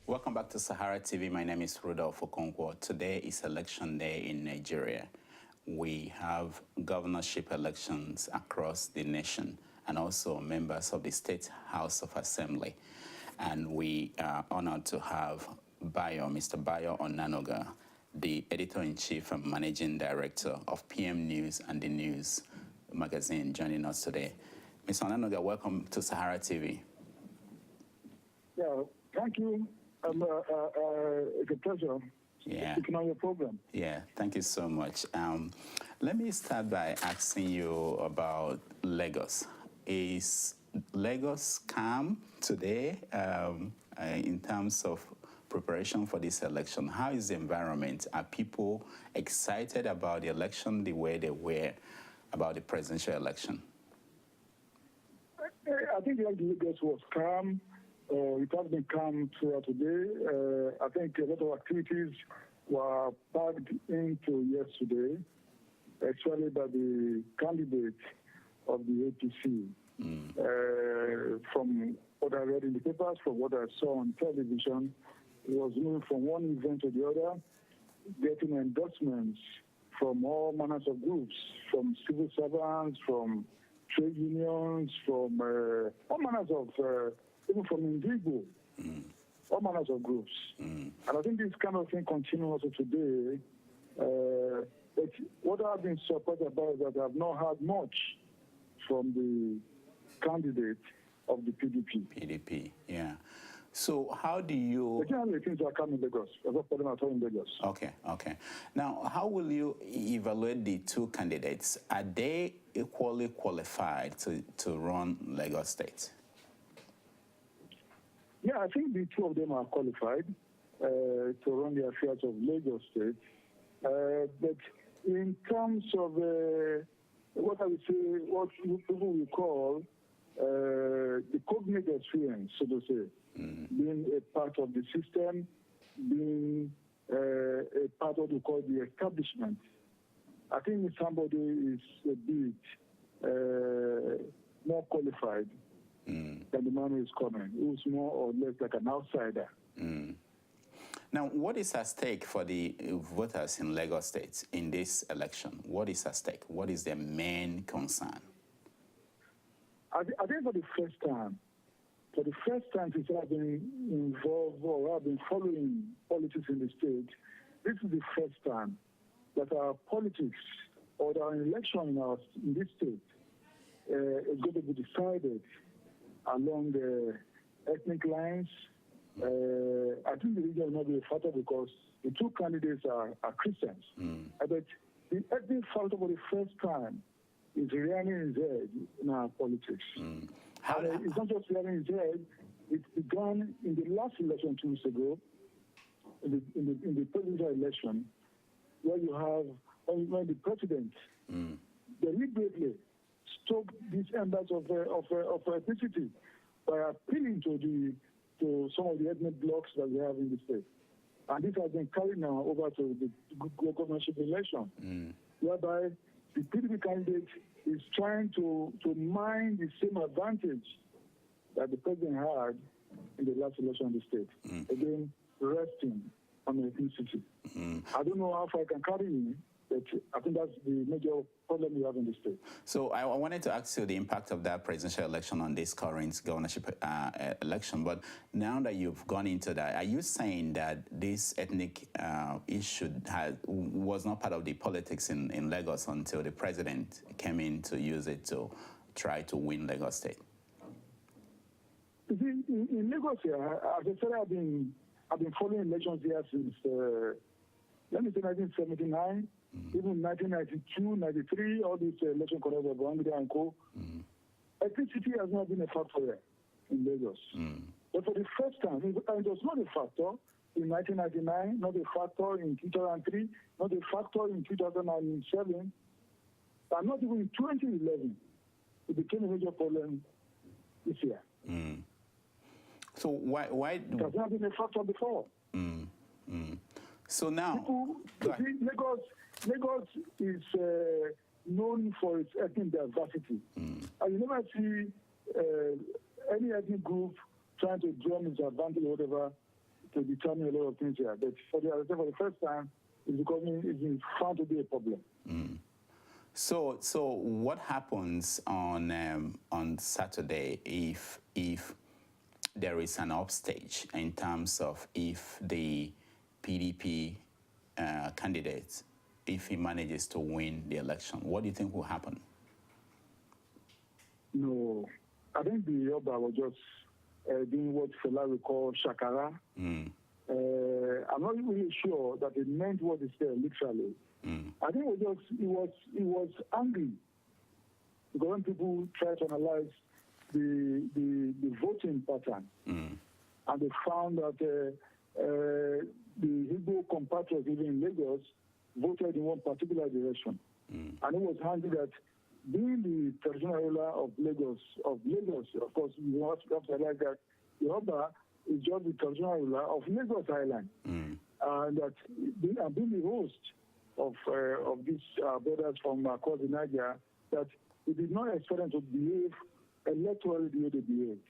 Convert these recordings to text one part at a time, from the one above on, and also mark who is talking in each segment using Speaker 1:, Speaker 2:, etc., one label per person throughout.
Speaker 1: Welcome back to SaharaTV. My name is Rudolf Okonkwo. Today is election day in Nigeria. We have governorship elections across the nation and also members of the State House of Assembly. And we are honored to have Mr. Bayo Onanuga, the editor-in-chief and managing director of PM News and the News magazine, joining us today. Mr. Onanuga, welcome to SaharaTV.
Speaker 2: Yeah, thank you. It's a pleasure speaking on your program.
Speaker 1: Yeah, thank you so much. Let me start by asking you about Lagos. Is Lagos calm today in terms of preparation for this election? How is the environment? Are people excited about the election the way they were about the presidential election?
Speaker 2: I think Lagos was calm. It has been calm throughout the day. I think a lot of activities were packed into yesterday, actually by the candidate of the APC. From what I read in the papers, from what I saw on television, it was moving from one event to the other, getting endorsements from all manners of groups, from civil servants, from trade unions, from all manners of even from individuals, all manners of groups. And I think this kind of thing continues also today. But what I've been surprised about is that I've not heard much from the candidate of the PDP.
Speaker 1: PDP, yeah. So how do you...
Speaker 2: Generally, things are coming in Lagos. I've got them at home in Lagos.
Speaker 1: Okay. Now, how will you evaluate the two candidates? Are they equally qualified to run Lagos State?
Speaker 2: Yeah, I think the two of them are qualified to run the affairs of Lagos State. But in terms of what I would say, what people will call the cognate experience, so to say, being a part of the system, being a part of what we call the establishment. I think somebody is a bit more qualified than the man who is coming, who's more or less like an outsider.
Speaker 1: Now, what is at stake for the voters in Lagos State in this election? What is at stake? What is their main concern?
Speaker 2: I think for the first time since I've been involved or I've been following politics in the state, this is the first time that our politics or our election in this state is going to be decided along the ethnic lines. I think the region will not be a factor because the two candidates are Christians. But the ethnic factor for the first time is rearing its head in our politics. It's not just rearing its head. It began in the last election 2 weeks ago, in the presidential election, where you have when the president deliberately stoked these embers of ethnicity by appealing to some of the ethnic blocks that we have in the state. And this has been carried now over to the governorship election, whereby the PDP candidate is trying to mine the same advantage that the president had in the last election in the state. Again, resting on ethnicity. I don't know how far I can carry him, but I think that's the major problem we have in the state.
Speaker 1: So I wanted to ask you the impact of that presidential election on this current governorship election. But now that you've gone into that, are you saying that this ethnic issue was not part of the politics in Lagos until the president came in to use it to try to win Lagos State?
Speaker 2: In Lagos here, as I said, I've been following elections here since, let me say 1979. Even 1992, 93, all these election corrects of Rwanda and Co. Ethnicity has not been a factor here in Lagos. But for the first time, it was not a factor in 1999, not a factor in 2003, not a factor in 2007, and not even in 2011. It became a major problem this year.
Speaker 1: So why
Speaker 2: It has not been a factor before.
Speaker 1: So now,
Speaker 2: Lagos is known for its ethnic diversity. And you never see any ethnic group trying to drum its advantage or whatever to determine a lot of things here. But for the first time, it's found to be a problem.
Speaker 1: So what happens on Saturday if there is an upstage in terms of if the PDP candidate, if he manages to win the election? What do you think will happen?
Speaker 2: No, I think the Yoruba was just doing what Fela would call shakara. I'm not really sure that it meant what he said literally. I think he was angry because when people try to analyze the voting pattern, and they found that the Igbo compatriots even in Lagos voted in one particular direction. And it was handy that being the traditional ruler of Lagos, of course, you have to realize that Yoruba is just the traditional ruler of Lagos Island. And that being the host of these brothers from across the Niger, that he did not expect them to behave electorally the way they behaved.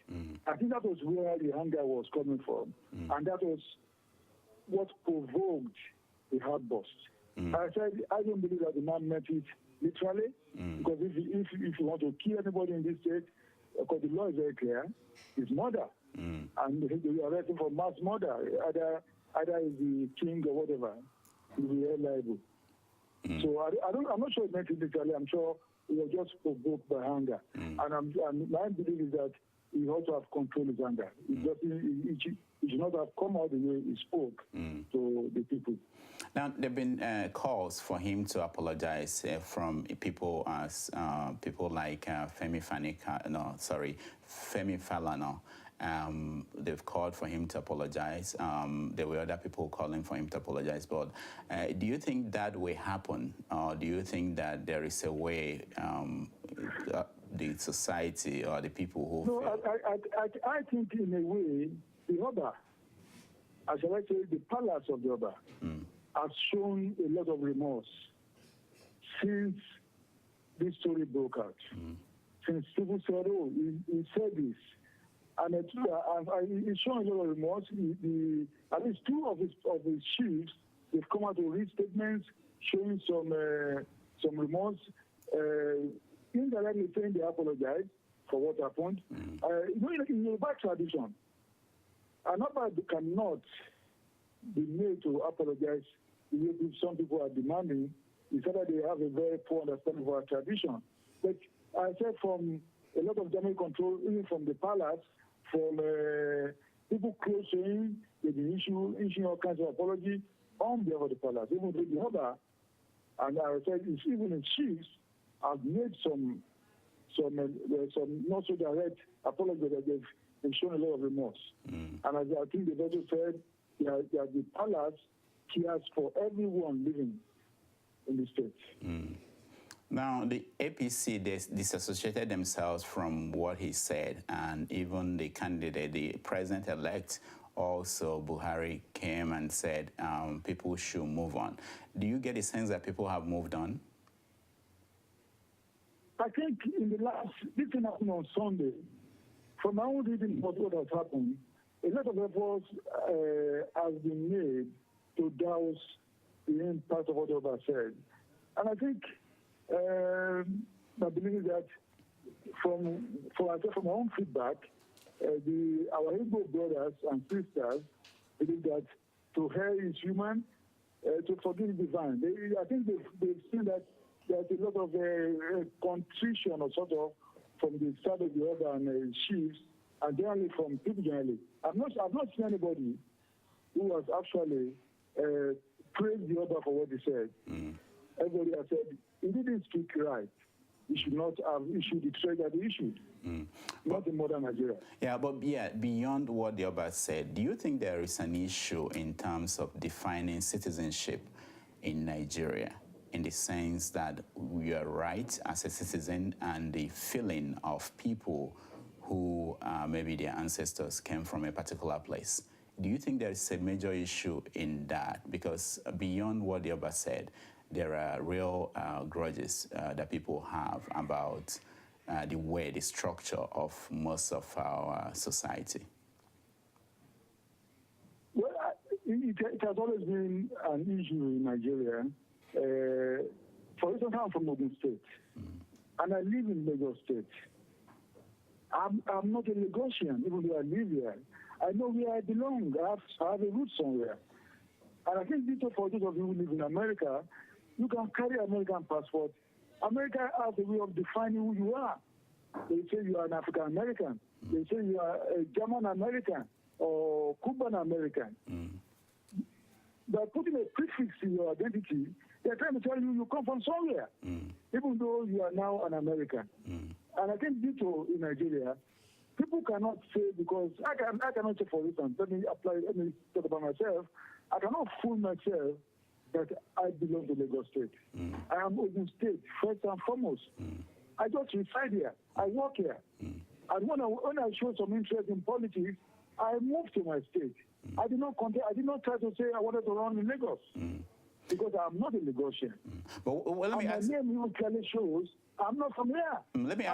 Speaker 2: I think that was where the anger was coming from. And that was what provoked the outburst. I said, I don't believe that the man meant it literally, because if you want to kill anybody in this state, because the law is very clear, it's murder. And you are arresting for mass murder. Either is the king or whatever, will be held liable. So I'm not sure it meant it literally. I'm sure it was just provoked by anger. And my belief is that he also have controlled his anger. He should not have come out the way he spoke to the people.
Speaker 1: Now, there have been calls for him to apologize from people like Femi Falana. They've called for him to apologize. There were other people calling for him to apologize. But do you think that will happen? Or do you think that there is a way the society or the people who...
Speaker 2: No, I think in a way, the Oba, as I say, the palace of the Oba, has shown a lot of remorse since this story broke out. Since people said, oh, he said this. And he's shown a lot of remorse. At least two of his chiefs, they've come out to read statements showing some remorse, indirectly saying they apologize for what happened. In Yoruba tradition, an Oba cannot be made to apologize the way some people are demanding. It's that they have a very poor understanding of our tradition. But I said from a lot of damage control, even from the palace, from people close to him, they've been issuing all kinds of apology on behalf of the palace. Even the Oba, and I said even the chiefs have made some not so direct apology that they've shown a lot of remorse. And as I think they've also said that the palace cares for everyone living in the state.
Speaker 1: Now, the APC, they disassociated themselves from what he said, and even the candidate, the president-elect, also, Buhari, came and said people should move on. Do you get a sense that people have moved on?
Speaker 2: I think in the last, this thing happened on Sunday. From my own reading of what has happened, a lot of efforts has been made to douse the impact of what Oba said. And I think I believe that from my own feedback, our Igbo brothers and sisters believe that to err is human, to forgive is divine. I think they've seen that there's a lot of contrition or sort of from the side of the Oba and chiefs, and generally from people generally. I've not seen anybody who has actually praised the Oba for what he said. Everybody has said he didn't speak right. He should not have issued the trade that he issued. Not in modern Nigeria.
Speaker 1: Yeah, but beyond what the Oba said, do you think there is an issue in terms of defining citizenship in Nigeria, in the sense that we are right as a citizen and the feeling of people who maybe their ancestors came from a particular place. Do you think there's a major issue in that? Because beyond what the Oba said, there are real grudges that people have about the structure of most of our society.
Speaker 2: Well, it has always been an issue in Nigeria. For instance, I'm from Ogun State, and I live in Lagos State. I'm not a Lagosian, even though I live here. I know where I belong. I have a root somewhere. And I think for those of you who live in America, you can carry American passport. America has a way of defining who you are. They say you are an African American. They say you are a German American or Cuban American. By putting a prefix in your identity, they're trying to tell you come from somewhere, even though you are now an American. And I think in Nigeria, people cannot say, because I cannot say, for instance, let me talk about myself. I cannot fool myself that I belong to Lagos State. I am Ogun State, first and foremost. I just reside here. I work here. And when I show some interest in politics, I moved to my state. I did not try to say I wanted to run in Lagos, because I'm not a Lagosian.
Speaker 1: But let me ask you. My
Speaker 2: name even clearly shows I'm not from here.
Speaker 1: Let me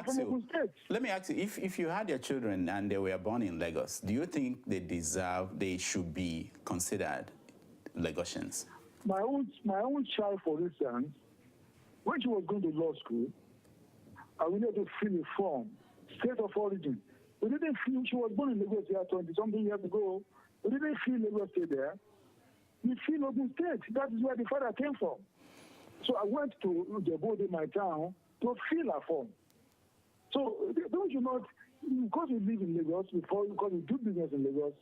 Speaker 1: ask you, if you had your children and they were born in Lagos, do you think they should be considered Lagosians?
Speaker 2: My own child, for instance, when she was going to law school, I wanted to fill a form, state of origin. We didn't feel she was born in Lagos here 20-something years ago. We didn't feel Lagos State there. We feel Ogun State. That is where the father came from. So I went to Jebode, my town, to fill a form. So don't you not, because we live in Lagos, because we do business in Lagos,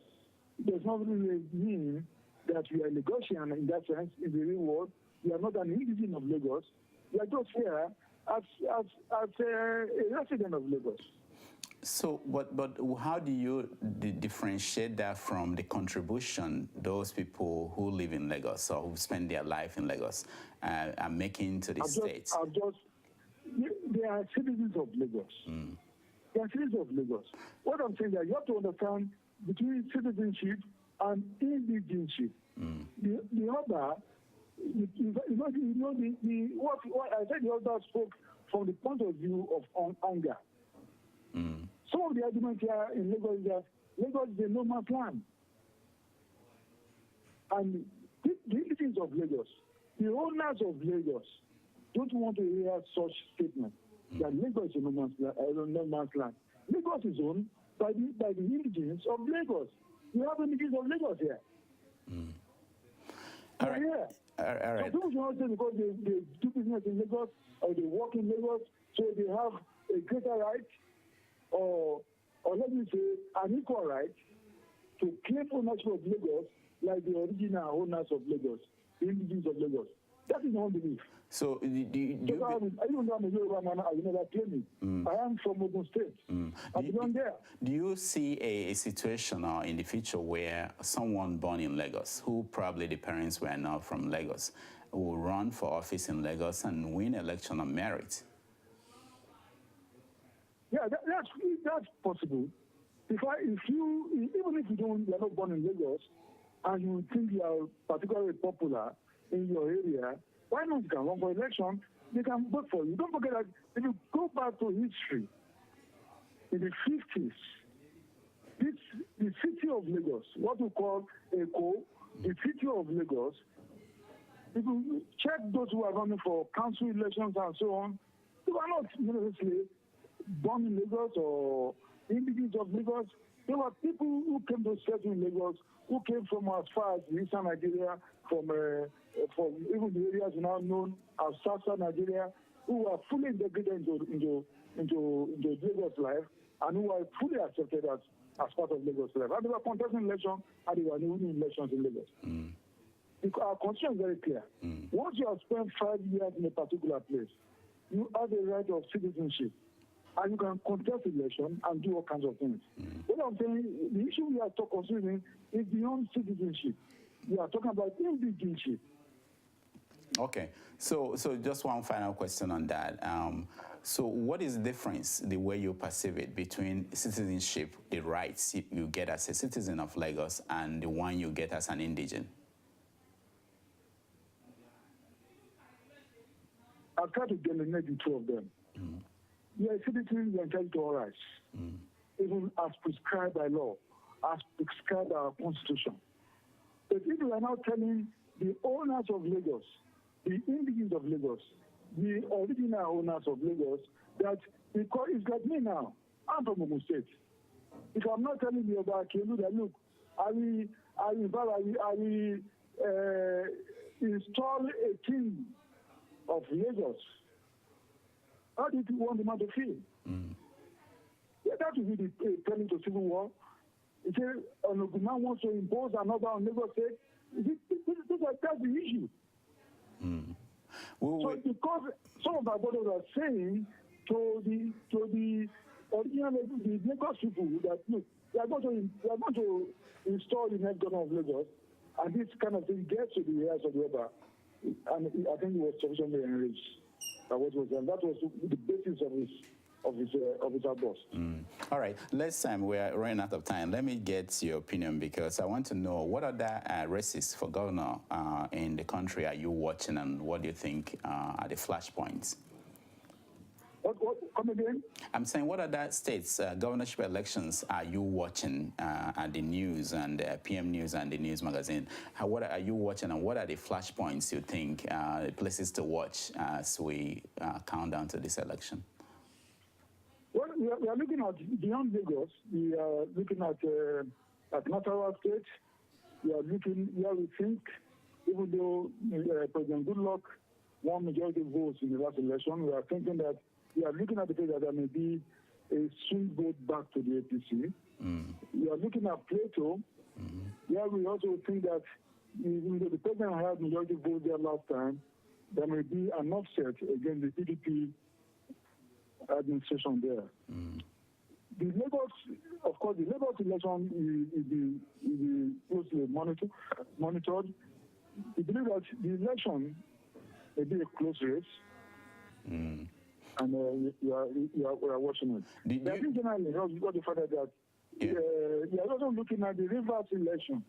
Speaker 2: does not really mean that we are Lagosian in that sense, in the real world. We are not an indigenous of Lagos. We are just here as a resident of Lagos.
Speaker 1: So, but how do you differentiate that from the contribution those people who live in Lagos or who spend their life in Lagos are making to the state?
Speaker 2: They are citizens of Lagos. They are citizens of Lagos. What I'm saying is that you have to understand between citizenship and indigenship. The other, what I said, the other spoke from the point of view of anger. Some of the arguments here in Lagos is that Lagos is a no man's land. And the indigenous of Lagos, the owners of Lagos, don't want to hear such statements that Lagos is a no man's land. Lagos is owned by the indigenous of Lagos. We have indigenous of Lagos here.
Speaker 1: All right.
Speaker 2: Yeah.
Speaker 1: All right.
Speaker 2: So people should not say because they do business in Lagos or they work in Lagos, so they have a greater right or let me say an equal right to claim ownership of Lagos like the original owners of Lagos, the indigenous of Lagos. That is my belief. So even though I'm a Yoruba man, I will never claim it. I am from Ogun State. I belong there.
Speaker 1: Do you see a situation in the future where someone born in Lagos, who probably the parents were not from Lagos, will run for office in Lagos and win election on merit?
Speaker 2: Yeah, that's possible. Even if you are not born in Lagos and you think you are particularly popular in your area, why not you can run for election? They can vote for you. Don't forget that if you go back to history, in the 50s, the city of Lagos, what we call Eko, the city of Lagos, if you check those who are running for council elections and so on, they were not necessarily born in Lagos or indigenous of Lagos. There were people who came to settle in Lagos, who came from as far as eastern Nigeria, from even the areas now known as southern Nigeria, who were fully integrated into Lagos life and who were fully accepted as part of Lagos life. And they were contesting elections and they were winning elections in Lagos. Our constitution is very clear. Once you have spent 5 years in a particular place, you have the right of citizenship. And you can contest election and do all kinds of things. What I'm saying, the issue we are considering is beyond citizenship. We are talking about indigenship.
Speaker 1: Okay, so just one final question on that. So what is the difference, the way you perceive it, between citizenship, the rights you get as a citizen of Lagos, and the one you get as an indigene?
Speaker 2: I've tried to delineate the two of them. You are a citizen, you are entitled to all rights, even as prescribed by law, as prescribed by our constitution. But if you are now telling the owners of Lagos, the indigenes of Lagos, the original owners of Lagos, that because it's like me now, I'm from Ogun State. If I'm not telling you about Kelu, that look, I will install a king of Lagos, how did you want the man to feel? Yeah, that would be the turning to civil war. If Onanuga wants to impose another on Lagos State, that's the issue. So because some of our brothers are saying to the original the Lagos people that look, they are going to install the next governor of Lagos, and this kind of thing gets to the ears of the other. And I think he was sufficiently enraged by what was done. That was the basis of his outburst.
Speaker 1: All right, we're running out of time. Let me get your opinion, because I want to know what other races for governor in the country are you watching, and what do you think are the flashpoints?
Speaker 2: What? Come again?
Speaker 1: I'm saying, what other states' governorship elections are you watching at the news and PM News and the news magazine? What are you watching, and what are the flashpoints you think, places to watch as we count down to this election?
Speaker 2: Well, we are looking at beyond Lagos. We are looking at Nasarawa State. We are looking where we think, even though President Goodluck won majority votes in the last election, we are thinking that we are looking at the fact that there may be a swing vote back to the APC. We are looking at Plateau, where we also think that even though the president had majority votes there last time, there may be an offset against the PDP administration there. The Lagos, of course, the Lagos election will be closely monitored. We believe that the election may be a close race. And we are watching it. I think generally, you got the fact that we are also looking at the Rivers election.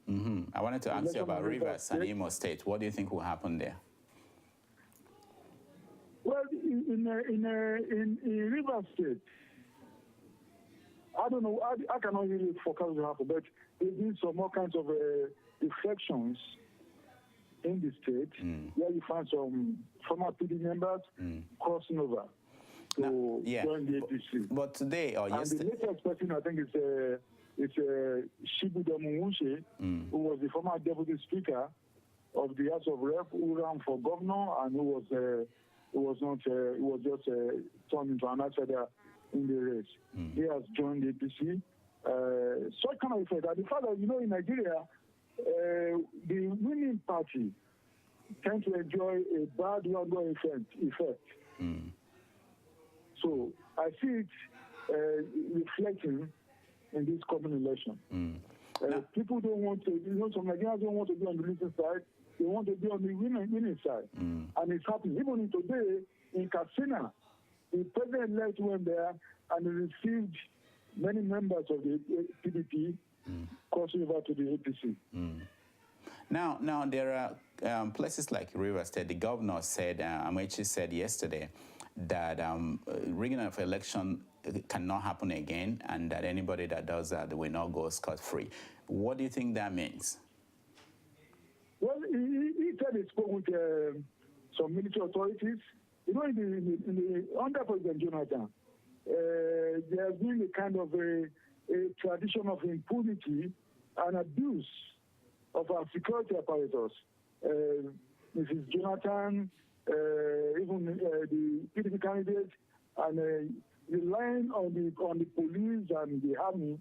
Speaker 1: I wanted to ask you about Rivers and Imo State. What do you think will happen there?
Speaker 2: Well, in Rivers State, I don't know. I cannot really forecast what will happen, but there's been some more kinds of defections in the state where you find some former PD members crossing over to join the APC.
Speaker 1: But today or yesterday,
Speaker 2: and the latest person I think is Shibuda Muwunshe, who was the former deputy speaker of the House of Rep, who ran for governor and who was just turned into an outsider in the race. He has joined the APC. So I kind of say that the fact that, in Nigeria, the winning party tend to enjoy a bad one-go effect. So I see it reflecting in this coming election. People don't want to, some Nigerians don't want to be on the losing side. They want to be on the winning side. And it's happening. Even today, in Katsina, the president-elect went there and received many members of the PDP crossing over to the APC.
Speaker 1: Now there are places like Rivers State. The governor said, Amechi said yesterday, that rigging of election cannot happen again, and that anybody that does that will not go scot-free. What do you think that means?
Speaker 2: Well, he said he spoke with some military authorities. Under President Jonathan, there has been a kind of a tradition of impunity and abuse of our security apparatus. Mrs. Jonathan, even the PDP candidate, and relying on the police and the army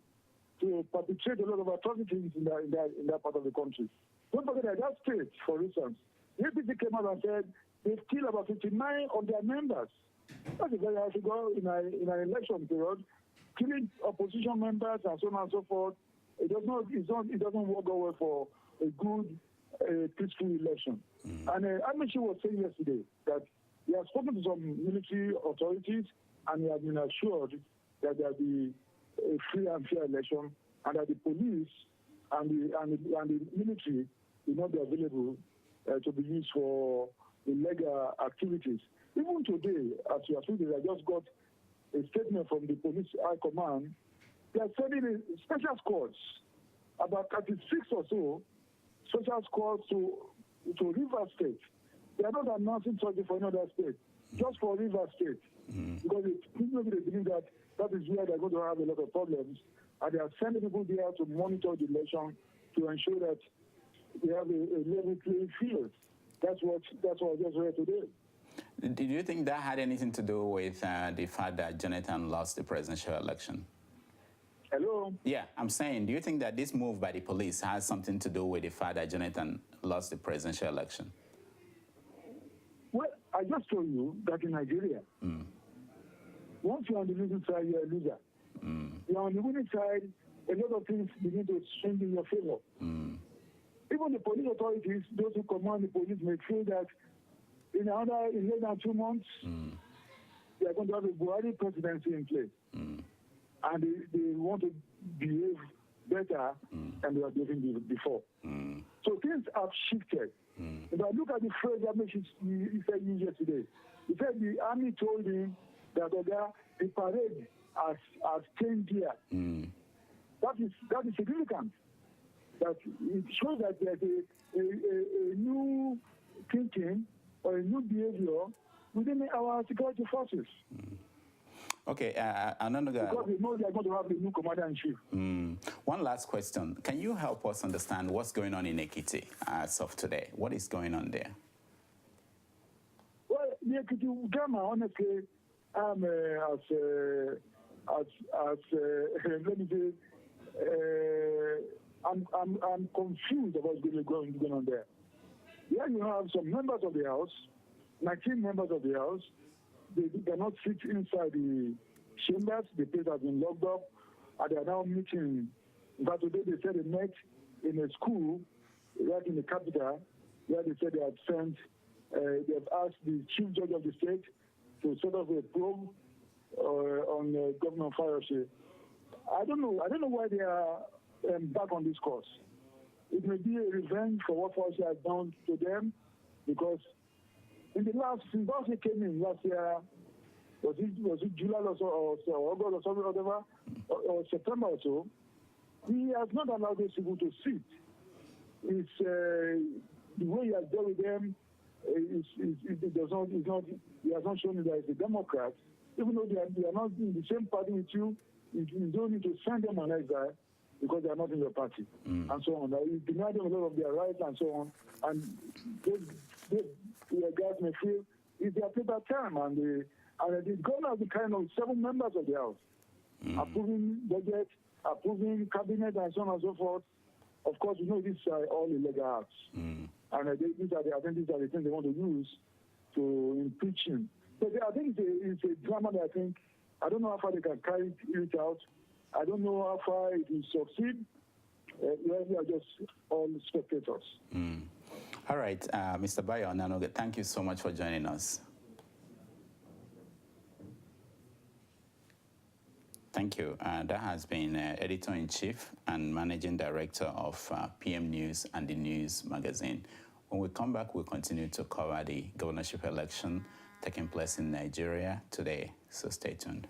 Speaker 2: to perpetrate a lot of atrocities in that part of the country. Don't forget that state, for instance, the APC came out and said they've killed about 59 of their members. That's a very high figure in an election period. Killing opposition members and so on and so forth. It doesn't work well for a good, peaceful election. And Amishi was saying yesterday that He has spoken to some military authorities, and he has been assured that there will be a free and fair election, and that the police and the military will not be available to be used for illegal activities. Even today, as you are speaking, I just got a statement from the police high command. They are sending special squads, about 36 or so, special squads to River State. They are not announcing something for another state, just for River State. Because maybe they believe that is where they're going to have a lot of problems. And they are sending people there to monitor the election to ensure that they have a level playing field. That's what I just read today.
Speaker 1: Did you think that had anything to do with the fact that Jonathan lost the presidential election?
Speaker 2: Hello?
Speaker 1: Yeah, I'm saying, do you think that this move by the police has something to do with the fact that Jonathan lost the presidential election?
Speaker 2: Well, I just told you that in Nigeria, once you're on the losing side, you're a loser. You're on the winning side, a lot of things begin to swing in your favor. Even the police authorities, those who command the police, may feel that in less than 2 months, they are going to have a Buhari presidency in place. And they want to behave better than they were behaving before. So things have shifted. If I look at the phrase that he said yesterday, he said the army told him that the parade has changed here. That is significant. That it shows that there's a new thinking or a new behavior within our security forces.
Speaker 1: Okay, Onanuga.
Speaker 2: Because we know they are going to have a new commander-in-chief.
Speaker 1: One last question. Can you help us understand what's going on in Ekiti as of today? What is going on there?
Speaker 2: Well, the Ekiti drama, honestly, let me say, I'm confused about what's going on there. Here you have some members of the House, 19 members of the House. They cannot sit inside the chambers. The place has been locked up, and they are now meeting. In fact, today they said they met in a school right in the capital, where they said they have asked the chief judge of the state to set up a probe on Governor Fayose. I don't know why they are back on this course. It may be a revenge for what Fayose has done to them, because in the since he came in last year, was it July or August or something, whatever, or September or so, he has not allowed those people to sit. It's the way he has dealt with them. He has not shown that he's a Democrat. Even though they are not in the same party with you, you don't need to send them an exile because they are not in your party, and so on. You deny them a lot of their rights and so on. And those guys may feel it's their paper time, and the governor has the kind of 7 members of the House approving budget, approving cabinet, and so on and so forth. Of course, you know these are all illegal acts, and these are the things they want to use to impeach him. So I think it's a drama that I don't know how far they can carry it out. I don't know how far it will succeed. We are just all spectators.
Speaker 1: All right, Mr. Bayo Onanuga, thank you so much for joining us. Thank you. That has been Editor-in-Chief and Managing Director of PM News and the News magazine. When we come back, we'll continue to cover the governorship election taking place in Nigeria today, so stay tuned.